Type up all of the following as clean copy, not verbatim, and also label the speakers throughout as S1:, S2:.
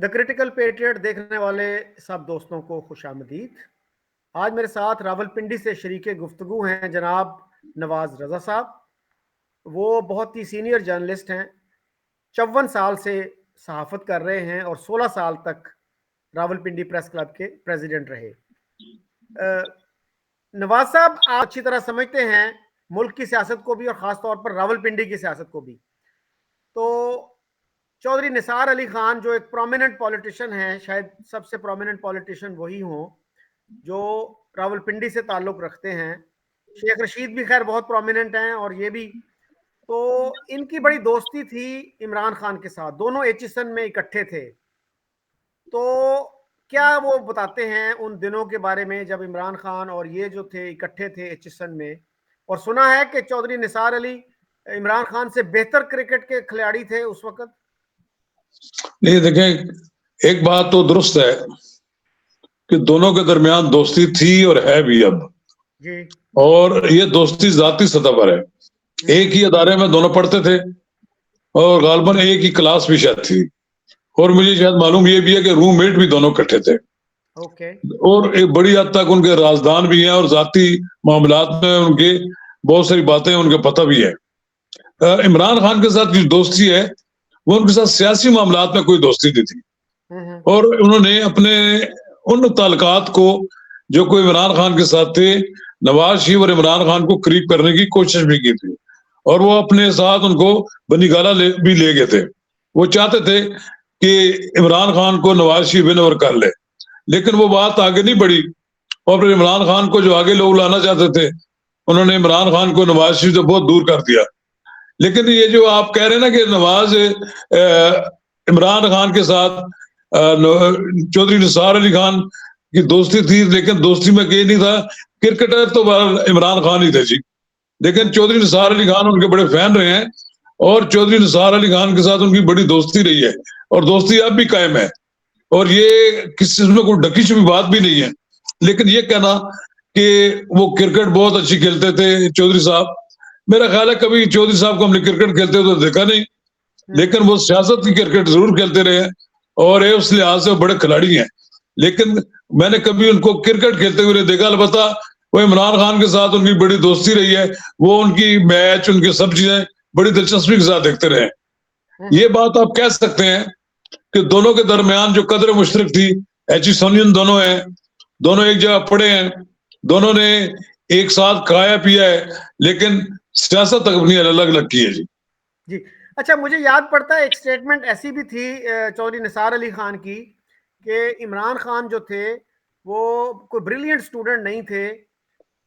S1: The critical patriot دیکھنے والے سب دوستوں کو خوش آمدید۔ آج میرے ساتھ راولپنڈی سے شریک گفتگو ہیں جناب نواز رضا صاحب۔ وہ بہت ہی سینئر جرنلسٹ ہیں، 54 سال سے صحافت کر رہے ہیں اور 16 سال تک راولپنڈی پریس کلب کے پریزیڈنٹ رہے۔ نواز صاحب، آپ اچھی طرح سمجھتے ہیں ملک کی سیاست کو بھی اور خاص طور پر راولپنڈی کی سیاست کو بھی۔ تو چودھری نثار علی خان جو ایک پرومیننٹ پولیٹیشن ہیں، شاید سب سے پرومیننٹ پولیٹیشن وہی ہوں جو راولپنڈی سے تعلق رکھتے ہیں۔ شیخ رشید بھی خیر بہت پرومیننٹ ہیں، اور یہ بھی تو ان کی بڑی دوستی تھی عمران خان کے ساتھ، دونوں ایچیسن میں اکٹھے تھے۔ تو کیا وہ بتاتے ہیں ان دنوں کے بارے میں جب عمران خان اور یہ جو تھے اکٹھے تھے ایچیسن میں، اور سنا ہے کہ چودھری نثار علی عمران خان سے بہتر کرکٹ کے کھلاڑی تھے اس وقت؟
S2: نہیں، دیکھیں، ایک بات تو درست ہے کہ دونوں کے درمیان دوستی تھی اور ہے بھی اب
S1: جی،
S2: اور یہ دوستی ذاتی سطح پر ہے۔ ایک ہی ادارے میں دونوں پڑھتے تھے اور غالباً ایک ہی کلاس بھی شاید تھی، اور مجھے شاید معلوم یہ بھی ہے کہ روم میٹ بھی دونوں اکٹھے تھے، اور ایک بڑی حد تک ان کے رازدان بھی ہیں اور ذاتی معاملات میں ان کے بہت ساری باتیں ان کے پتہ بھی ہے۔ عمران خان کے ساتھ جو دوستی ہے وہ ان کے ساتھ سیاسی معاملات میں کوئی دوستی نہیں تھی، اور انہوں نے اپنے ان تعلقات کو جو کوئی عمران خان کے ساتھ تھے، نواز شریف اور عمران خان کو قریب کرنے کی کوشش بھی کی تھی، اور وہ اپنے ساتھ ان کو بنی گالہ بھی لے گئے تھے۔ وہ چاہتے تھے کہ عمران خان کو نواز شریف ونور کر لے، لیکن وہ بات آگے نہیں بڑھی، اور پھر عمران خان کو جو آگے لوگ لانا چاہتے تھے انہوں نے عمران خان کو نواز شریف سے بہت دور کر دیا۔ لیکن یہ جو آپ کہہ رہے ہیں نا کہ نواز عمران خان کے ساتھ چودھری نثار علی خان کی دوستی تھی، لیکن دوستی میں یہ نہیں تھا، کرکٹر تو عمران خان ہی تھے جی، لیکن چودھری نثار علی خان ان کے بڑے فین رہے ہیں، اور چودھری نثار علی خان کے ساتھ ان کی بڑی دوستی رہی ہے، اور دوستی اب بھی قائم ہے، اور یہ کسی میں کوئی ڈکی چھپی بات بھی نہیں ہے۔ لیکن یہ کہنا کہ وہ کرکٹ بہت اچھی کھیلتے تھے چودھری صاحب، میرا خیال ہے کبھی چودھری صاحب کو ہم نے کرکٹ کھیلتے تو دیکھا نہیں، لیکن وہ سیاست کی کرکٹ ضرور کھیلتے رہے، اور اس لحاظ سے بڑے کھلاڑی ہیں، لیکن میں نے کبھی ان کو کرکٹ کھیلتے ہوئے دیکھا۔ البتہ وہ عمران خان کے ساتھ ان کی بڑی دوستی رہی ہے، وہ ان کی میچ، ان کی سب چیزیں بڑی دلچسپی کے ساتھ دیکھتے رہے۔ یہ بات آپ کہہ سکتے ہیں کہ دونوں کے درمیان جو قدر مشترک تھی، ایچیسونین دونوں ہیں، دونوں ایک جگہ پڑے ہیں، دونوں نے ایک ساتھ کھایا پیا ہے، لیکن سیاست تک اپنی الگ الگ کی ہے
S1: جی۔ اچھا، مجھے یاد پڑتا ہے ایک سٹیٹمنٹ ایسی بھی تھی چودھری نثار علی خان کی کہ عمران خان جو تھے وہ کوئی بریلینٹ سٹوڈنٹ نہیں تھے،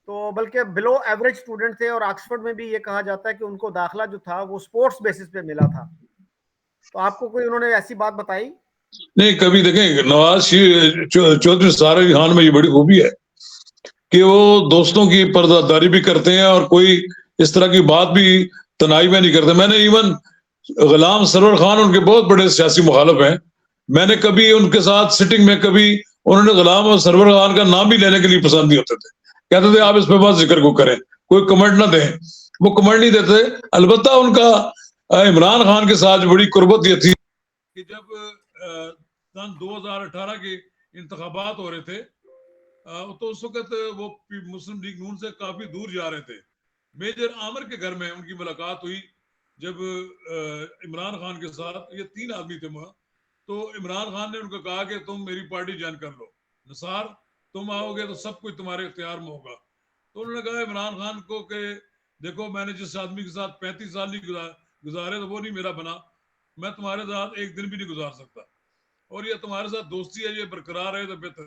S1: تو بلکہ بلو ایوریج سٹوڈنٹ تھے، اور آکسفورڈ میں بھی یہ کہا جاتا ہے کہ ان کو داخلہ جو تھا وہ سپورٹس بیسس پہ ملا تھا۔ تو آپ کو کوئی انہوں نے ایسی بات بتائی؟
S2: نہیں، کبھی دیکھیں نواز چودھری نثار علی خان میں یہ بڑی خوبی ہے کہ وہ دوستوں کی پردہ داری بھی کرتے ہیں، اور کوئی اس طرح کی بات بھی تنہائی میں نہیں کرتے۔ میں نے ایون غلام سرور خان ان کے بہت بڑے سیاسی مخالف ہیں، میں نے کبھی ان کے ساتھ سٹنگ میں کبھی انہوں نے غلام اور سرور خان کا نام بھی لینے کے لیے پسند نہیں ہوتے تھے، کہتے تھے آپ اس پہ بات ذکر کو کریں، کوئی کمنٹ نہ دیں، وہ کمنٹ نہیں دیتے۔ البتہ ان کا عمران خان کے ساتھ بڑی قربت یہ تھی کہ جب سن 2018 کے انتخابات ہو رہے تھے تو اس وقت وہ مسلم لیگ نون سے کافی دور جا رہے تھے۔ میجر عامر کے گھر میں ان کی ملاقات ہوئی جب عمران خان کے ساتھ، یہ 3 آدمی تھے وہاں، تو عمران خان نے ان کو کہا کہ تم میری پارٹی جوائن کر لو، نثار تم آؤ گے تو سب کچھ تمہارے اختیار میں ہوگا۔ تو انہوں نے کہا عمران خان کو کہ دیکھو، میں نے جس آدمی کے ساتھ 35 سال نہیں گزارے تو وہ نہیں میرا بنا، میں تمہارے ساتھ ایک دن بھی نہیں گزار سکتا، اور یہ تمہارے ساتھ دوستی ہے، یہ برقرار ہے تو بہتر۔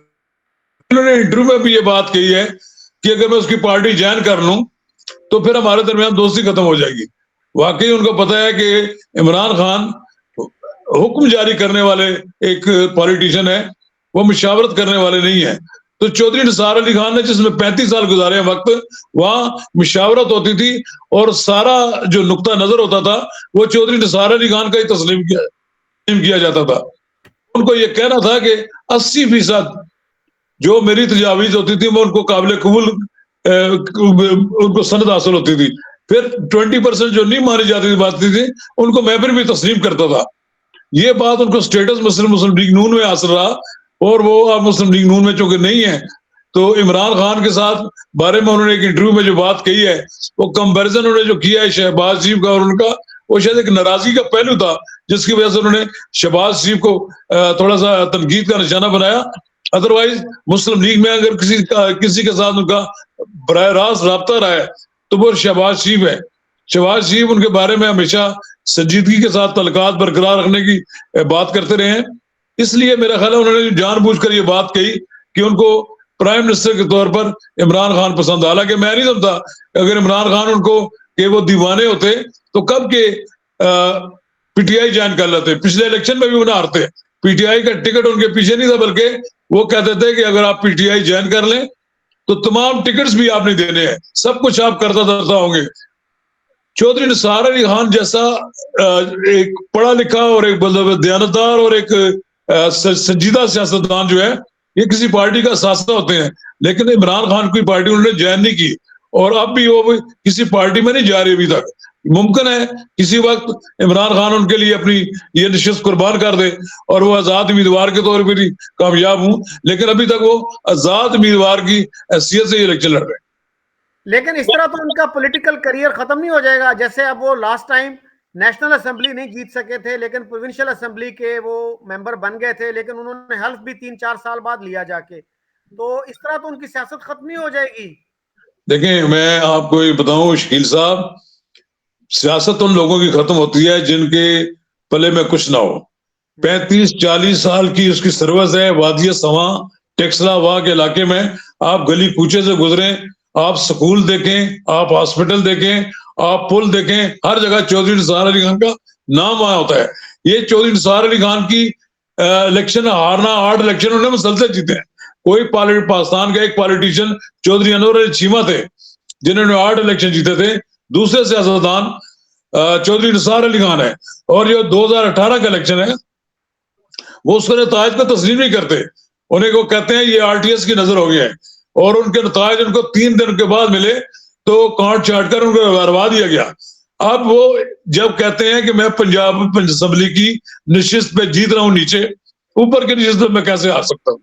S2: انہوں نے انٹرویو میں بھی یہ بات کہی ہے کہ اگر میں اس کی پارٹی جوائن کر لوں تو پھر ہمارے درمیان دوستی ختم ہو جائے گی۔ واقعی ان کو پتا ہے کہ عمران خان حکم جاری کرنے والے ایک پولیٹیشین ہے، وہ مشاورت کرنے والے نہیں ہیں۔ تو چودھری نثار علی خان نے جس میں 35 سال گزارے ہیں وقت، وہاں مشاورت ہوتی تھی، اور سارا جو نقطہ نظر ہوتا تھا وہ چودھری نثار علی خان کا ہی تسلیم کیا جاتا تھا۔ ان کو یہ کہنا تھا کہ 80% جو میری تجاویز ہوتی تھی وہ ان کو قابل قبول ان کو سند حاصل ہوتی تھی، پھر 20% جو نہیں مانی جاتی تھی بات تھی ان کو میں پھر بھی تسلیم کرتا تھا۔ یہ بات ان کو اسٹیٹس مسلم لیگ نون میں حاصل رہا, اور وہ اب مسلم لیگ نون میں چونکہ نہیں ہے, تو عمران خان کے ساتھ بارے میں انہوں نے ایک انٹرویو میں جو بات کہی ہے, وہ کمپیرزن انہوں نے جو کیا ہے شہباز شریف کا اور ان کا, وہ شاید ایک ناراضگی کا پہلو تھا, جس کی وجہ سے انہوں نے شہباز شریف کو تھوڑا سا تنقید کا نشانہ بنایا. ادروائز مسلم لیگ میں اگر کسی کے ساتھ ان کا براہ راست رابطہ رہا ہے تو وہ شہباز شریف ہے. شہباز شریف ان کے بارے میں ہمیشہ سنجیدگی کے ساتھ تعلقات برقرار رکھنے کی بات کرتے رہے ہیں. اس لیے میرا خیال ہے انہوں نے جان بوجھ کر یہ بات کہی کہ ان کو پرائم منسٹر کے طور پر عمران خان پسند. حالانکہ میں نہیں سمجھتا اگر عمران خان ان کو کہ وہ دیوانے ہوتے تو کب کے پی ٹی آئی جوائن کر لیتے. پچھلے الیکشن میں بھی وہ نہ ہارتے. پی ٹی آئی کا ٹکٹ ان کے پیچھے نہیں تھا, بلکہ وہ کہتے تھے کہ اگر آپ پی ٹی آئی جوائن کر لیں تو تمام ٹکٹس بھی آپ نے دینے ہیں, سب کچھ آپ کرتا دھرتا ہوں گے. چودھری نثار علی خان جیسا ایک پڑھا لکھا اور ایک دیانتدار اور ایک سنجیدہ سیاستدان جو ہے, یہ کسی پارٹی کا ساسا ہوتے ہیں, لیکن عمران خان کی پارٹی انہوں نے جوائن نہیں کی, اور اب بھی وہ کسی پارٹی میں نہیں جا رہی ابھی تک. ممکن ہے کسی وقت عمران خان ان کے لیے اپنی یہ نشست قربان کر دے اور وہ آزاد امیدوار کے طور پر کامیاب ہوں, لیکن ابھی تک وہ آزاد امیدوار کی حیثیت سے یہ الیکشن لڑ رہے ہیں.
S1: لیکن اس طرح تو ان کا پولیٹیکل کریئر ختم نہیں ہو جائے گا. جیسے اب وہ لاسٹ ٹائم نیشنل اسمبلی نہیں جیت سکے تھے, لیکن پروونشل اسمبلی کے وہ ممبر بن گئے تھے, لیکن انہوں نے حلف بھی 3-4 سال بعد لیا جا کے. تو اس طرح تو ان کی سیاست ختم نہیں ہو جائے گی.
S2: دیکھیں میں آپ کو یہ بتاؤں شکیل صاحب, سیاست ان لوگوں کی ختم ہوتی ہے جن کے پلے میں کچھ نہ ہو. 35-40 سال کی اس کی سروس ہے وادی سواں ٹیکسلا وا کے علاقے میں. آپ گلی کوچے سے گزریں, آپ سکول دیکھیں, آپ ہاسپٹل دیکھیں, آپ پل دیکھیں, ہر جگہ چودھری نثار علی خان کا نام وہاں ہوتا ہے. یہ چودھری نثار علی خان کی الیکشن ہارنا 8 الیکشن انہوں نے مسلسل جیتے ہیں. کوئی پاکستان کا ایک پالیٹیشین چودھری انور علی چیمہ تھے جنہوں نے 8 الیکشن جیتے تھے. دوسرے سیاستدان چودھری نثار علی خان ہے, اور جو 2018 کا الیکشن ہے وہ اس کے نتائج کو تسلیم نہیں کرتے. انہیں کو کہتے ہیں یہ آر ٹی ایس کی نظر ہو گیا ہے, اور ان کے نتائج ان کو 3 دن کے بعد ملے تو کانٹ چاٹ کر ان کو ہروا دیا گیا. اب وہ جب کہتے ہیں کہ میں پنجاب اسمبلی کی نشست پہ جیت رہا ہوں نیچے, اوپر کی نشست پہ میں کیسے آ سکتا ہوں.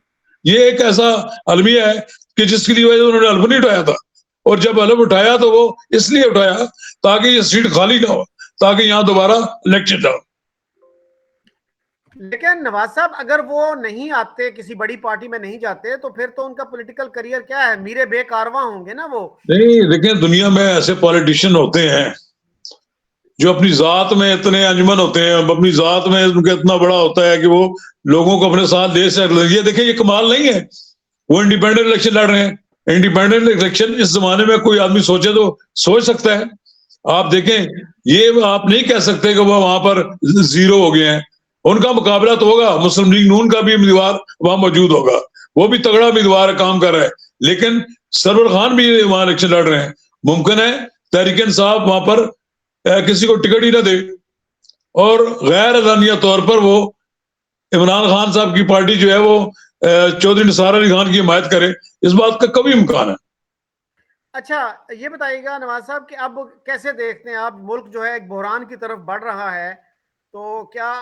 S2: یہ ایک ایسا المیہ ہے کہ جس کے لیے انہوں نے حلف نہیں اٹھایا تھا, اور جب حلف اٹھایا تو وہ اس لیے اٹھایا تاکہ یہ سیٹ خالی نہ ہو, تاکہ یہاں دوبارہ الیکشن نہ ہو.
S1: لیکن نواز صاحب اگر وہ نہیں آتے, کسی بڑی پارٹی میں نہیں جاتے, تو پھر تو ان کا پولیٹیکل کریئر کیا ہے, میرے بے کارواں ہوں گے نا وہ.
S2: نہیں دیکھیں, دنیا میں ایسے پالیٹیشین ہوتے ہیں جو اپنی ذات میں اتنے انجمن ہوتے ہیں, اپنی ذات میں ان کا اتنا بڑا ہوتا ہے کہ وہ لوگوں کو اپنے ساتھ لے سکتے ہیں. یہ دیکھیں یہ کمال نہیں ہے, وہ انڈیپینڈنٹ الیکشن لڑ رہے ہیں. انڈیپینڈنٹ الیکشن اس زمانے میں کوئی آدمی سوچے تو سوچ سکتا ہے. آپ دیکھیں یہ آپ نہیں کہہ سکتے کہ وہ وہاں پر زیرو ہو گئے ہیں. ان کا مقابلہ تو ہوگا, مسلم لیگ نون کا بھی امیدوار وہاں موجود ہوگا, وہ بھی تگڑا امیدوار کام کر رہا ہے, لیکن سرور خان بھی وہاں الیکشن لڑ رہے ہیں. ممکن ہے تحریک انصاف وہاں پر کسی کو ٹکٹ ہی نہ دے, اور غیر اعلانیہ طور پر وہ عمران خان صاحب کی پارٹی جو ہے وہ چودھری نثار علی خان کی حمایت کرے. اس بات کا کبھی امکان ہے.
S1: اچھا یہ بتائیے گا نواز صاحب کہ اب کیسے دیکھتے ہیں آپ, ملک جو ہے ایک بحران کی طرف بڑھ رہا ہے, تو کیا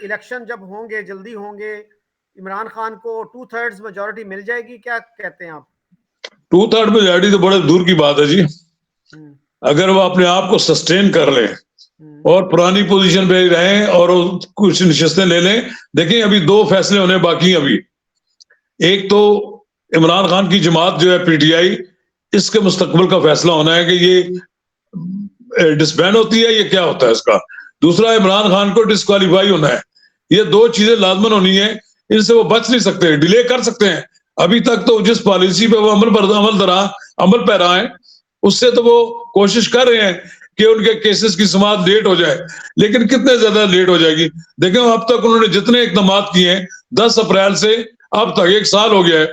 S1: الیکشن جب ہوں گے, جلدی ہوں گے, عمران خان کو 2/3 میجورٹی مل جائے گی, کیا کہتے ہیں آپ؟
S2: 2/3 میجورٹی تو بڑے دور کی بات ہے جی. اگر وہ اپنے آپ کو سسٹین کر لیں اور پرانی پوزیشن پہ رہیں اور کچھ نشستیں لے لیں. دیکھیں ابھی 2 فیصلے ہونے باقی ہیں ابھی. ایک تو عمران خان کی جماعت جو ہے پی ٹی آئی, اس کے مستقبل کا فیصلہ ہونا ہے کہ یہ ڈسبینڈ ہوتی ہے, یہ کیا ہوتا ہے اس کا. دوسرا عمران خان کو ڈسکوالیفائی ہونا ہے. یہ 2 چیزیں لازمن ہونی ہیں, ان سے وہ بچ نہیں سکتے, ڈیلے کر سکتے ہیں. ابھی تک تو جس پالیسی پہ وہ عمل پہ رہا ہے اس سے تو وہ کوشش کر رہے ہیں کہ ان کے کیسز کی سماعت لیٹ ہو جائے, لیکن کتنے زیادہ لیٹ ہو جائے گی. دیکھیں اب تک انہوں نے جتنے اقدامات کیے ہیں 10 اپریل سے اب تک 1 سال ہو گیا ہے,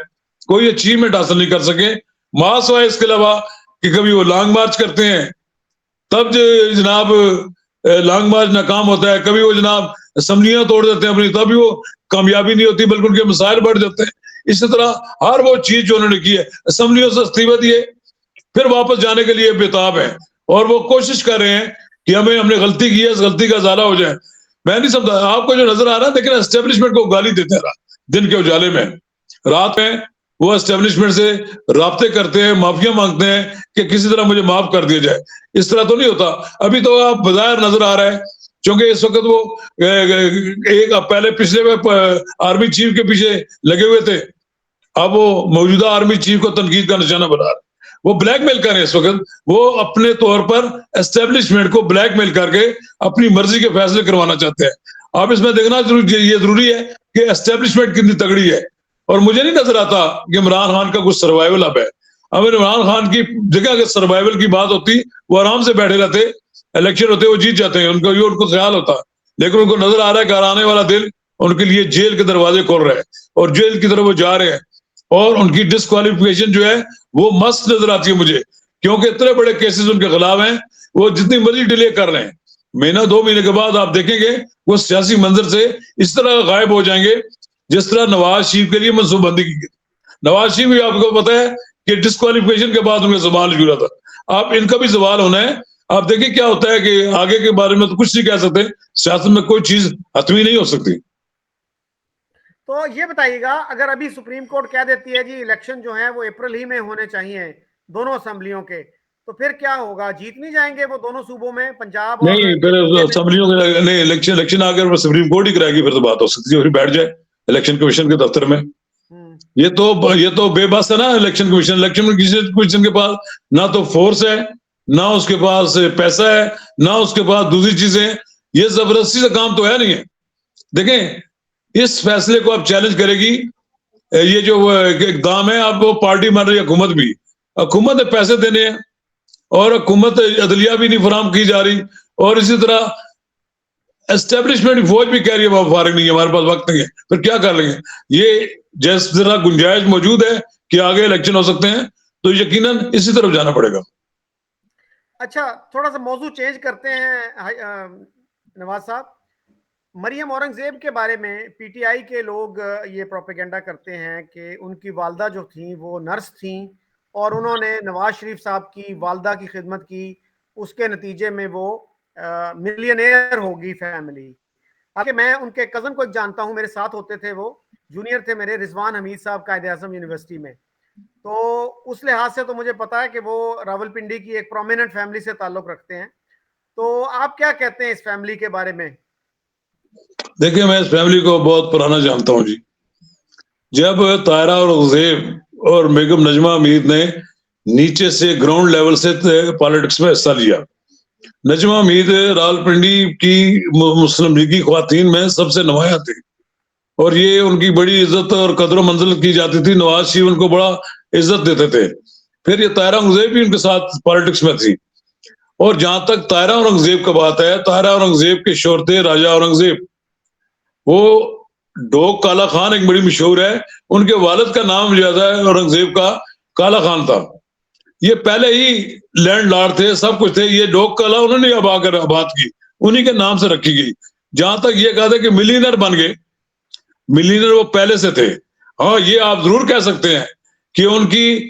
S2: کوئی اچیومنٹ حاصل نہیں کر سکے. ماس ہے اس کے علاوہ کہ کبھی وہ لانگ مارچ کرتے ہیں تب جناب لانگ مارچ ناکام ہوتا ہے, کبھی وہ جناب اسمبلیاں توڑ دیتے ہیں اپنی, تب بھی وہ کامیابی نہیں ہوتی بلکہ ان کے مسائل بڑھ جاتے ہیں. اسی طرح ہر وہ چیز جو انہوں نے کی ہے, اسمبلیوں سے استعفا دیے پھر واپس جانے کے لیے بےتاب ہے, اور وہ کوشش کر رہے ہیں کہ ہم نے غلطی کی ہے, اس غلطی کا ازالہ ہو جائے. میں نہیں سمجھا آپ کو جو نظر آ رہا ہے، لیکن اسٹیبلشمنٹ کو گالی دیتے ہیں دن کے اجالے میں، رات میں وہ اسٹیبلشمنٹ سے رابطے کرتے ہیں، معافیاں مانگتے ہیں کہ کسی طرح مجھے معاف کر دیا جائے. اس طرح تو نہیں ہوتا. ابھی تو آپ بظاہر نظر آ رہا ہے چونکہ اس وقت وہ ایک پہلے پچھلے میں آرمی چیف کے پیچھے لگے ہوئے تھے، اب وہ موجودہ آرمی چیف کو تنقید کا نشانہ بنا رہا ہے. وہ بلیک میل کر رہے ہیں اس وقت، وہ اپنے طور پر اسٹیبلشمنٹ کو بلیک میل کر کے اپنی مرضی کے فیصلے کروانا چاہتے ہیں. آپ اس میں دیکھنا یہ ضروری ہے کہ اسٹیبلشمنٹ کتنی تگڑی ہے. اور مجھے نہیں نظر آتا کہ عمران خان کا کچھ سروائیول اب ہے. اب عمران خان کی جگہ اگر سروائیول کی بات ہوتی وہ آرام سے بیٹھے رہتے، الیکشن ہوتے وہ جیت جاتے ہیں، ان کو خیال ہوتا. لیکن ان کو نظر آ رہا ہے کہ آنے والا دن ان کے لیے جیل کے دروازے کھول رہے ہیں اور جیل کی طرف وہ جا رہے ہیں. اور ان کی ڈسکوالیفیکیشن جو ہے وہ مست نظر آتی ہے مجھے، کیونکہ اتنے بڑے کیسز ان کے خلاف ہیں. وہ جتنی مرضی ڈیلے کر رہے ہیں، مہینہ 2 مہینے کے بعد آپ دیکھیں گے وہ سیاسی منظر سے اس طرح غائب ہو جائیں گے جس طرح نواز شریف کے لیے منصوبہ بندی کی گئی. نواز شریف بھی آپ کو پتا ہے کہ ڈسکوالیفیکیشن کے بعد ان کا زوال جڑا تھا. آپ ان کا بھی زوال ہونا ہے. آپ دیکھیں کیا ہوتا ہے کہ آگے کے بارے میں تو کچھ نہیں کہہ سکتے، سیاست میں کوئی چیز حتمی نہیں ہو سکتی.
S1: تو یہ بتائیے گا، اگر ابھی سپریم کورٹ کہہ دیتی ہے جی الیکشن جو ہیں وہ اپریل ہی میں ہونے چاہیے دونوں اسمبلیوں کے، تو پھر کیا ہوگا؟ جیت نہیں جائیں گے وہ دونوں صوبوں میں، پنجاب اور
S2: نہیں، پھر اسمبلیوں کے نہیں، الیکشن آ کر سپریم کورٹ ہی کرائے گی، پھر تو بات ہو سکتی ہے، پھر بیٹھ جائے الیکشن کمیشن کے دفتر میں. یہ تو بے بس ہے نا الیکشن کمیشن کے پاس نہ تو فورس ہے، نہ اس کے پاس پیسہ ہے، نہ اس کے پاس دوسری چیزیں. یہ زبردستی سے کام تو ہے نہیں ہے. دیکھیں اس فیصلے کو اب چیلنج کرے گی یہ جو اقدام ہے. اب وہ پارٹی مان رہی ہے، حکومت نے پیسے دینے ہیں اور حکومت عدلیہ بھی نہیں فراہم کی جا رہی، اور اسی طرح اسٹیبلشمنٹ فوج بھی کہہ رہی ہے فارغ نہیں ہے، ہمارے پاس وقت نہیں ہے. پھر کیا کر لیں گے؟ یہ جس طرح گنجائش موجود ہے کہ آگے الیکشن ہو سکتے ہیں تو یقیناً اسی طرف جانا پڑے گا.
S1: اچھا، تھوڑا سا موضوع چینج کرتے ہیں نواز صاحب. مریم اورنگزیب کے بارے میں پی ٹی آئی کے لوگ یہ پروپیگنڈا کرتے ہیں کہ ان کی والدہ جو تھیں وہ نرس تھیں اور انہوں نے نواز شریف صاحب کی والدہ کی خدمت کی، اس کے نتیجے میں وہ ملینئر ہوگی فیملی. آگے میں ان کے کزن کو ایک جانتا ہوں، میرے ساتھ ہوتے تھے، وہ جونیئر تھے میرے، رضوان حمید صاحب قائد اعظم یونیورسٹی میں. تو اس لحاظ سے تو مجھے پتا ہے کہ وہ راولپنڈی کی ایک پرومیننٹ فیملی سے تعلق رکھتے ہیں. تو آپ کیا کہتے ہیں اس فیملی کے بارے میں؟
S2: دیکھیں میں اس فیملی کو بہت پرانا جانتا ہوں جی. جب طاہرہ اورنگزیب اور بیگم نجمہ امید نے نیچے سے گراؤنڈ لیول سے پالیٹکس میں حصہ لیا، نجمہ امید راولپنڈی کی مسلم لیگی خواتین میں سب سے نمایاں تھی اور یہ ان کی بڑی عزت اور قدر و منزل کی جاتی تھی. نواز شریف ان کو بڑا عزت دیتے تھے. پھر یہ طاہرہ اورنگزیب بھی ان کے ساتھ پالیٹکس میں تھی. اور جہاں تک طاہرہ اورنگزیب کا بات ہے، طاہرہ اورنگزیب کے شوہر تھے راجہ اورنگزیب. وہ ڈوک کالا خان ایک بڑی مشہور ہے، ان کے والد کا نام زیادہ ہے اورنگزیب کا کالا خان تھا. یہ پہلے ہی لینڈ لارڈ تھے، سب کچھ تھے. یہ ڈوک کالا انہوں نے اب آ کر آباد کی، انہی کے نام سے رکھی گئی. جہاں تک یہ کہا تھا کہ ملینر بن گئے، ملینر وہ پہلے سے تھے. ہاں یہ آپ ضرور کہہ سکتے ہیں کہ ان کی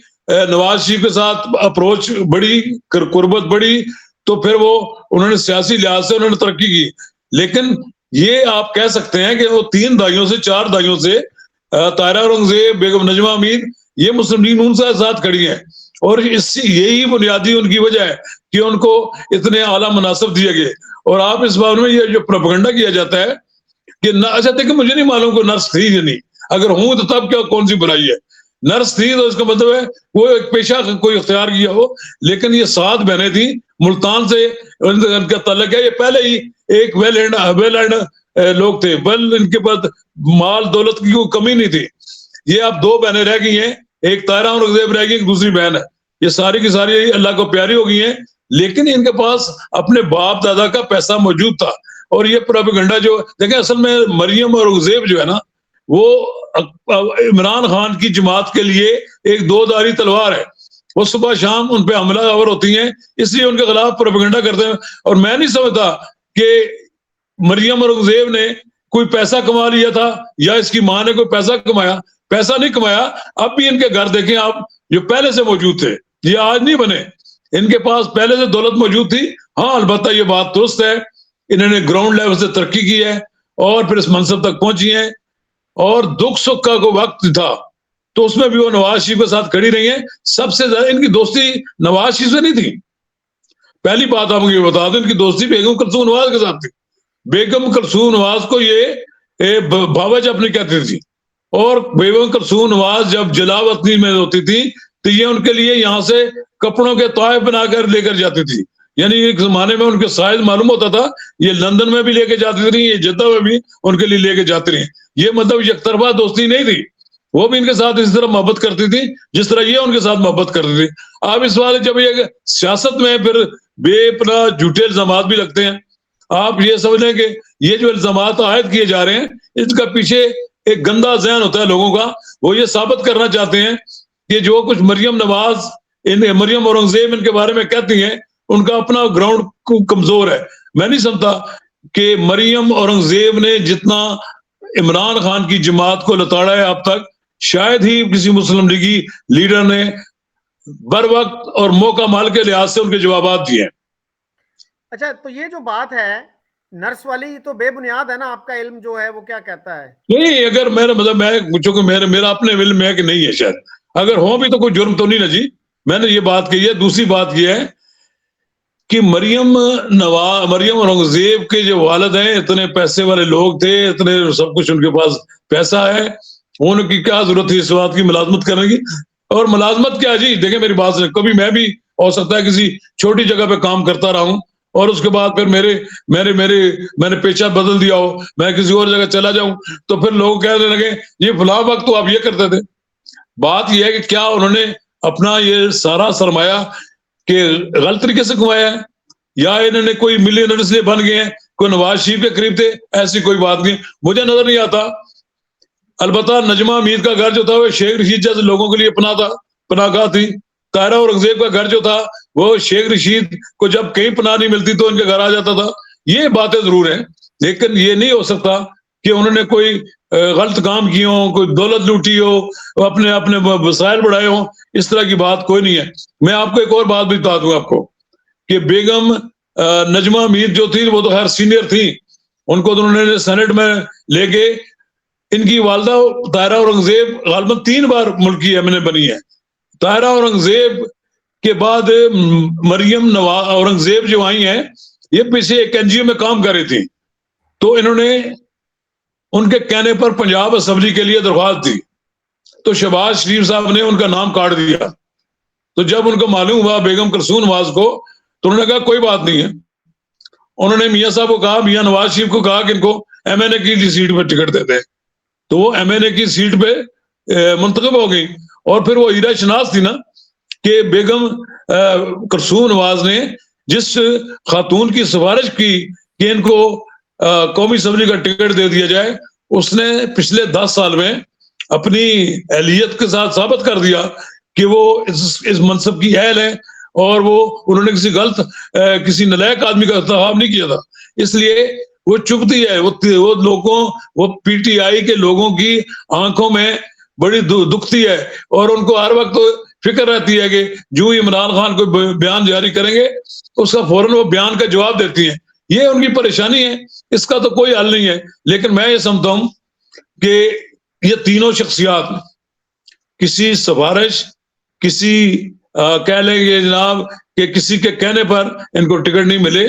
S2: نواز شریف کے ساتھ اپروچ بڑی، قربت بڑی، تو پھر وہ انہوں نے سیاسی لحاظ سے انہوں نے ترقی کی. لیکن یہ آپ کہہ سکتے ہیں کہ وہ 3 دہائیوں سے 4 دہائیوں سے طاہرہ اورنگزیب، بیگم نجمہ امید یہ مسلم لیگ نون سے ساتھ کھڑی ہیں. اور یہی بنیادی ان کی وجہ ہے کہ ان کو اتنے اعلیٰ مناصب دیے گئے. اور آپ اس بارے میں یہ جو پروپیگنڈا کیا جاتا ہے کہ اچھا دیکھیں مجھے نہیں معلوم کوئی نرس تھی یا نہیں، اگر ہوں تو تب کیا کون سی برائی ہے؟ نرس تھی تو اس کا مطلب ہے وہ ایک پیشہ کوئی اختیار کیا ہو. لیکن یہ 7 بہنیں تھیں، ملتان سے ان کا تعلق ہے. یہ پہلے ہی ایک ویل اینڈ لوگ تھے، ان کے پاس مال دولت کی کوئی کمی نہیں تھی. یہ اب 2 بہنیں رہ گئی ہیں، ایک طاہرہ اورنگزیب رہ گئی، ایک دوسری بہن ہے. یہ ساری کی ساری اللہ کو پیاری ہو گئی ہیں، لیکن ان کے پاس اپنے باپ دادا کا پیسہ موجود تھا. اور یہ پروپیگنڈا جو دیکھیں اصل میں مریم اورنگزیب جو ہے نا، وہ عمران خان کی جماعت کے لیے ایک 2 دھاری تلوار ہے. وہ صبح شام ان پہ حملہ آور ہوتی ہیں، اس لیے ان کے خلاف پروپیگنڈا کرتے ہیں. اور میں نہیں سمجھتا کہ مریم اورنگزیب نے کوئی پیسہ کما لیا تھا یا اس کی ماں نے کوئی پیسہ کمایا. پیسہ نہیں کمایا. اب بھی ان کے گھر دیکھیں آپ، جو پہلے سے موجود تھے، یہ آج نہیں بنے. ان کے پاس پہلے سے دولت موجود تھی. ہاں البتہ یہ بات درست ہے انہوں نے گراؤنڈ لیول سے ترقی کی ہے اور پھر اس منصب تک پہنچی ہیں, اور دکھ سکھ کا کوئی وقت تھا تو اس میں بھی وہ نواز شریف کے ساتھ کھڑی رہی ہیں. سب سے زیادہ ان کی دوستی نواز شریف سے نہیں تھی. پہلی بات آپ مجھے بتا دیں, ان کی دوستی بیگم کلثوم نواز کے ساتھ تھی. بیگم کلثوم نواز کو یہ بابج اپنی کہتی تھی, اور بیگم کلثوم نواز جب جلاوطنی میں ہوتی تھی تو یہ ان کے لیے یہاں سے کپڑوں کے تحائف بنا کر لے کر جاتی تھی. یعنی ایک زمانے میں ان کے سائز معلوم ہوتا تھا, یہ لندن میں بھی لے کے جاتی تھی, یہ جدہ میں بھی ان کے لیے لے کے جاتی رہی. یہ مطلب یک طرفہ دوستی نہیں تھی, وہ بھی ان کے ساتھ اس طرح محبت کرتی تھی جس طرح یہ ان کے ساتھ محبت کرتی تھی. آپ اس بات جب یہ سیاست میں پھر بے پناہ جھوٹے الزامات بھی لگتے ہیں. آپ یہ سمجھ لیں کہ یہ جو الزامات عائد کیے جا رہے ہیں اس کا پیچھے ایک گندا ذہن ہوتا ہے لوگوں کا. وہ یہ ثابت کرنا چاہتے ہیں کہ جو کچھ مریم نواز مریم اورنگزیب ان کے بارے میں کہتی ہیں ان کا اپنا گراؤنڈ کمزور ہے. میں نہیں سمجھتا کہ مریم اورنگزیب نے جتنا عمران خان کی جماعت کو لتاڑا ہے اب تک, شاید ہی کسی مسلم لیگی لیڈر نے بر وقت اور موقع مال کے لحاظ سے ان کے جوابات دیے ہیں.
S1: اچھا, تو یہ جو بات ہے نرس والی تو بے بنیاد ہے نا, آپ کا علم جو ہے وہ کیا کہتا ہے؟
S2: نہیں, اگر میرا مطلب میں میرا اپنے علم ہے کہ نہیں ہے, شاید اگر ہوں بھی تو کوئی جرم تو نہیں نا جی. میں نے یہ بات کہی ہے. دوسری بات یہ ہے کہ مریم اورنگزیب کے جو والد ہیں اتنے پیسے والے لوگ تھے, اتنے سب کچھ ان کے پاس پیسہ ہے, ان کی کیا ضرورت تھی اس بات کی ملازمت کرنے کی؟ اور ملازمت کیا جی, دیکھیں میری بات سے, کبھی میں بھی ہو سکتا ہے کسی چھوٹی جگہ پہ کام کرتا رہا ہوں اور اس کے بعد پھر میں نے پیشہ بدل دیا ہو, میں کسی اور جگہ چلا جاؤں تو پھر لوگ کہنے لگے یہ فلاں وقت تو آپ یہ کرتے تھے. بات یہ ہے کہ کیا انہوں نے اپنا یہ سارا سرمایہ کہ غلط طریقے سے کمایا ہے, یا انہوں نے کوئی ملینئر اس لیے بن گئے ہیں, کوئی نواز شریف کے قریب تھے, ایسی کوئی بات نہیں, مجھے نظر نہیں آتا. البتہ نجمہ امید کا گھر جو تھا وہ شیخ رشید جیسے لوگوں کے لیے پناہ گاہ تھی. طاہرہ اورنگزیب کا گھر جو تھا وہ شیخ رشید کو جب کہیں پناہ نہیں ملتی تو ان کے گھر آ جاتا تھا. یہ باتیں ضرور ہیں, لیکن یہ نہیں ہو سکتا کہ انہوں نے کوئی غلط کام کیے ہوں, کوئی دولت لوٹی ہو, اپنے وسائل بڑھائے ہوں. اس طرح کی بات کوئی نہیں ہے. میں آپ کو ایک اور بات بھی بتا دوں آپ کو کہ بیگم نجمہ امید جو تھی وہ تو خیر سینئر تھی, ان کو تو انہوں نے سینٹ میں لے کے, ان کی والدہ طاہرہ اورنگزیب غالباً 3 بار ملکی ایم این اے بنی ہے. طاہرہ اورنگزیب کے بعد مریم اورنگزیب جو آئی ہیں یہ پیچھے ایک این جی او میں کام کر رہی تھی, تو انہوں نے ان کے کہنے پر پنجاب اسمبلی کے لیے درخواست دی تو شہباز شریف صاحب نے ان کا نام کاٹ دیا. تو جب ان کو معلوم ہوا بیگم کلثوم نواز کو, تو انہوں نے کہا کوئی بات نہیں ہے. انہوں نے میاں صاحب کو کہا, میاں نواز شریف کو کہا کہ ان کو ایم این اے کی سیٹ پہ ٹکٹ دے دیں, تو وہ ایم این اے کی سیٹ پہ منتخب ہو گئی. اور پھر وہ ہیرا شناس تھی نا کہ بیگم کلثوم نواز نے جس خاتون کی سفارش کی کہ ان کو قومی اسمبلی کا ٹکٹ دے دیا جائے, اس نے پچھلے 10 سال میں اپنی اہلیت کے ساتھ ثابت کر دیا کہ وہ اس منصب کی اہل ہے, اور وہ انہوں نے کسی نلائق آدمی کا انتخاب نہیں کیا تھا. اس لیے وہ چبھتی ہے, وہ پی ٹی آئی کے لوگوں کی آنکھوں میں بڑی دکھتی ہے, اور ان کو ہر وقت فکر رہتی ہے کہ جو عمران خان کو بیان جاری کریں گے اس کا فوراً وہ بیان کا جواب دیتی ہیں. یہ ان کی پریشانی ہے, اس کا تو کوئی حل نہیں ہے. لیکن میں یہ سمجھتا ہوں کہ یہ تینوں شخصیات کسی سفارش, کسی کہہ لیں گے جناب کہ کسی کے کہنے پر ان کو ٹکٹ نہیں ملے,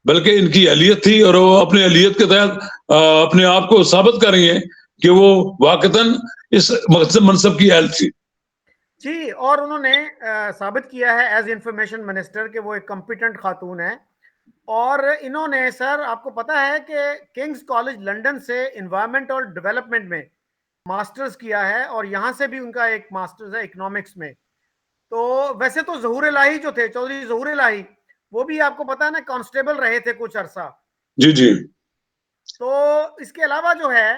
S2: بلکہ ان کی اہلیت تھی اور وہ اپنے اہلیت کے تحت اپنے آپ کو ثابت کر رہی ہیں کہ وہ واقعتاً اس منصب کی اہل تھی.
S1: جی, اور انہوں نے ثابت کیا ہے ایز انفارمیشن منسٹر کہ وہ ایک کمپیٹنٹ خاتون ہے. اور انہوں نے سر آپ کو پتا ہے کہ کنگز کالج لنڈن سے انوائرمنٹ اور ڈیولپمنٹ میں ماسٹرز کیا ہے, اور یہاں سے بھی ان کا ایک ماسٹرز ہے اکنامکس میں. تو ویسے تو ظہور الہی جو تھے, چودھری ظہور الہی, وہ بھی آپ کو پتا ہے نا کانسٹیبل رہے تھے کچھ عرصہ.
S2: جی جی.
S1: تو اس کے علاوہ جو ہے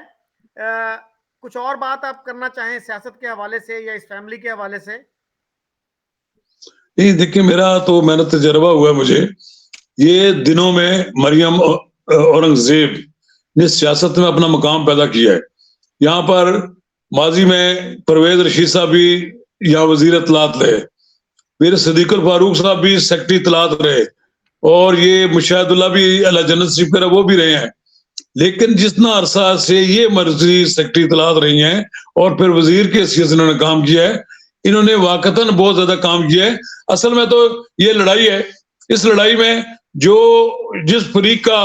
S1: کچھ اور بات آپ کرنا چاہیں سیاست کے حوالے سے یا اس فیملی کے حوالے سے؟
S2: نہیں دیکھیں, میں نے تجربہ ہوا ہے مجھے یہ دنوں میں مریم اورنگزیب نے سیاست میں اپنا مقام پیدا کیا ہے. یہاں پر ماضی میں پرویز رشید صاحب بھی یہاں وزیر اطلاعات رہے, پھر صدیق الفاروق صاحب بھی سیکرٹری اطلاعات رہے, اور یہ مشاہد اللہ بھی اللہ جنت شریف کرے وہ بھی رہے ہیں. لیکن جتنا عرصہ سے یہ مرضی سیکرٹری اطلاعات رہی ہیں اور پھر وزیر کے حیثیت سے انہوں نے کام کیا ہے, انہوں نے واقعتاً بہت زیادہ کام کیا ہے. اصل میں تو یہ لڑائی ہے, اس لڑائی میں جو جس فریق کا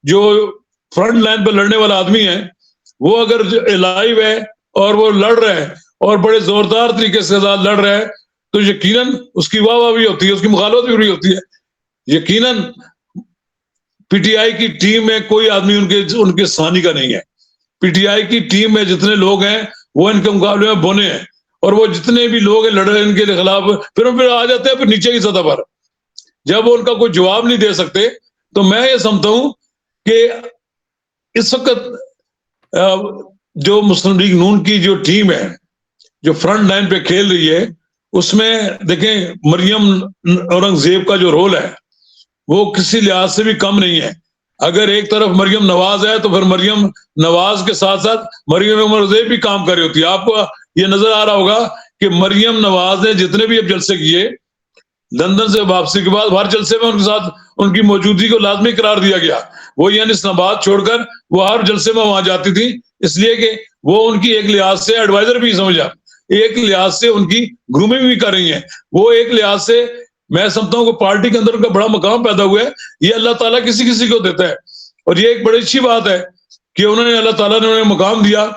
S2: جو فرنٹ لائن پہ لڑنے والا آدمی ہے وہ اگر لائیو ہے اور وہ لڑ رہا ہے اور بڑے زوردار طریقے سے لڑ رہا ہے تو یقیناً اس کی واہ واہ بھی ہوتی ہے, اس کی مخالفت بھی ہوتی ہے. یقیناً پی ٹی آئی کی ٹیم میں کوئی آدمی ان کے ثانی کا نہیں ہے. پی ٹی آئی کی ٹیم میں جتنے لوگ ہیں وہ ان کے مقابلے میں بونے ہیں, اور وہ جتنے بھی لوگ ہیں لڑ رہے ہیں ان کے خلاف پھر آ جاتے ہیں پھر نیچے کی سطح پر. جب وہ ان کا کوئی جواب نہیں دے سکتے تو میں یہ سمجھتا ہوں کہ اس وقت جو مسلم لیگ نون کی جو ٹیم ہے جو فرنٹ لائن پہ کھیل رہی ہے اس میں دیکھیں مریم اورنگزیب کا جو رول ہے وہ کسی لحاظ سے بھی کم نہیں ہے. اگر ایک طرف مریم نواز ہے تو پھر مریم نواز کے ساتھ ساتھ مریم اورنگزیب بھی کام کر رہی ہوتی ہے. آپ کو یہ نظر آ رہا ہوگا کہ مریم نواز نے جتنے بھی اب جلسے کیے لندن سے واپسی کے بعد ہر جلسے میں ان کے ساتھ ان کی موجودگی کو لازمی قرار دیا گیا. وہ یعنی اسلام آباد چھوڑ کر وہ ہر جلسے میں وہاں جاتی تھی, اس لیے کہ وہ ان کی ایک لحاظ سے ایڈوائزر بھی سمجھا, ایک لحاظ سے ان کی گرومنگ بھی کر رہی ہیں. وہ ایک لحاظ سے میں سمجھتا ہوں کہ پارٹی کے اندر ان کا بڑا مقام پیدا ہوا ہے. یہ اللہ تعالیٰ کسی کسی کو دیتا ہے اور یہ ایک بڑی اچھی بات ہے کہ انہوں نے اللہ تعالیٰ نے انہیں مقام دیا.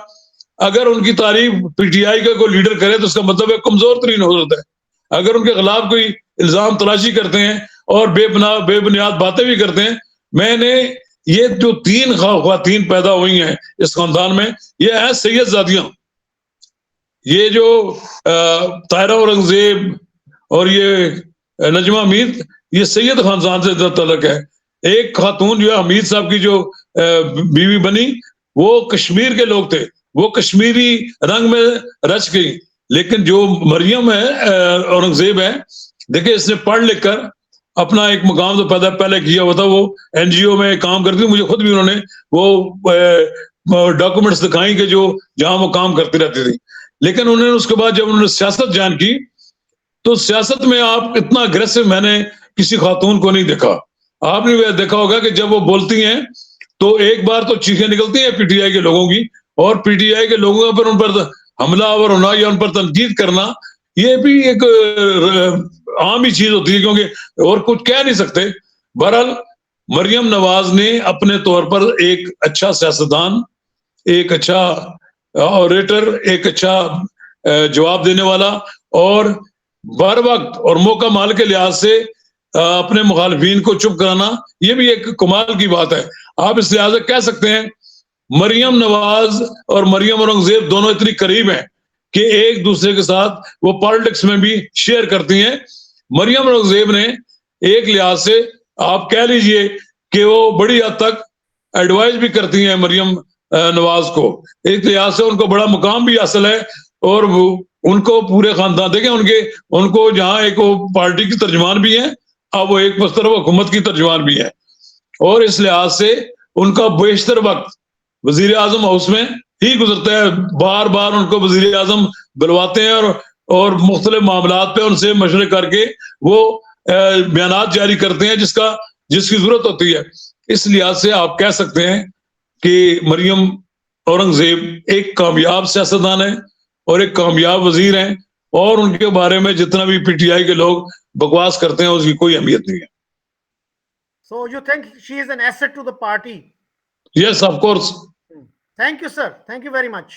S2: اگر ان کی تعریف پی ٹی آئی کا کوئی لیڈر کرے تو اس کا مطلب ہے کمزور ترین ہو جاتا ہے. اگر ان کے خلاف کوئی الزام تلاشی کرتے ہیں اور بے بنیاد باتیں بھی کرتے ہیں. میں نے یہ جو 3 خواتین پیدا ہوئی ہیں اس خاندان میں یہ ہیں سید زادیاں. یہ جو طاہرہ اورنگزیب اور یہ نجمہ حمید یہ سید خاندان سے تعلق ہے. ایک خاتون جو ہے حمید صاحب کی جو بیوی بنی وہ کشمیر کے لوگ تھے, وہ کشمیری رنگ میں رچ گئی. لیکن جو مریم ہے اورنگزیب ہے دیکھیں اس نے پڑھ لکھ کر اپنا ایک مقام تو پہلے کیا ہوا تھا. وہ این جی او میں کام کرتی, مجھے خود بھی انہوں نے وہ ڈاکومنٹس دکھائیں کہ جو جہاں وہ کام کرتی رہتی تھی. لیکن انہوں نے اس کے بعد جب انہوں نے سیاست جان کی تو سیاست میں آپ اتنا اگریسو میں نے کسی خاتون کو نہیں دیکھا. آپ نے دیکھا ہوگا کہ جب وہ بولتی ہیں تو ایک بار تو چیخیں نکلتی ہیں پی ٹی آئی کے لوگوں کی, اور پی ٹی آئی کے لوگوں پر ان پر حملہ آور ہونا یا ان پر تنقید کرنا یہ بھی ایک عام ہی چیز ہوتی ہے کیونکہ اور کچھ کہہ نہیں سکتے. بہرحال مریم نواز نے اپنے طور پر ایک اچھا سیاستدان, ایک اچھا اوریٹر, ایک اچھا جواب دینے والا اور بر وقت اور موقع مال کے لحاظ سے اپنے مخالفین کو چپ کرانا یہ بھی ایک کمال کی بات ہے. آپ اس لحاظ سے کہہ سکتے ہیں مریم نواز اور مریم اورنگزیب دونوں اتنی قریب ہیں کہ ایک دوسرے کے ساتھ وہ پالیٹکس میں بھی شیئر کرتی ہیں. مریم اورنگزیب نے ایک لحاظ سے آپ کہہ لیجئے کہ وہ بڑی حد تک ایڈوائز بھی کرتی ہیں مریم نواز کو. ایک لحاظ سے ان کو بڑا مقام بھی حاصل ہے اور ان کو پورے خاندان دیکھیں ان کو جہاں ایک وہ پارٹی کی ترجمان بھی ہیں, اب وہ ایک طرف حکومت کی ترجمان بھی ہے. اور اس لحاظ سے ان کا بیشتر وقت وزیر اعظم ہاؤس میں ہی گزرتا ہے. بار بار ان کو وزیر اعظم بلواتے ہیں اور مختلف معاملات پہ ان سے مشورے کر کے وہ بیانات جاری کرتے ہیں جس کی ضرورت ہوتی ہے. اس لحاظ سے آپ کہہ سکتے ہیں کہ مریم اورنگزیب ایک کامیاب سیاستدان ہے اور ایک کامیاب وزیر ہیں, اور ان کے بارے میں جتنا بھی پی ٹی آئی کے لوگ بکواس کرتے ہیں اس کی کوئی اہمیت نہیں ہے.
S1: So you think she is an asset to the party?
S2: Yes, of course.
S1: Thank you, sir. Thank you very much.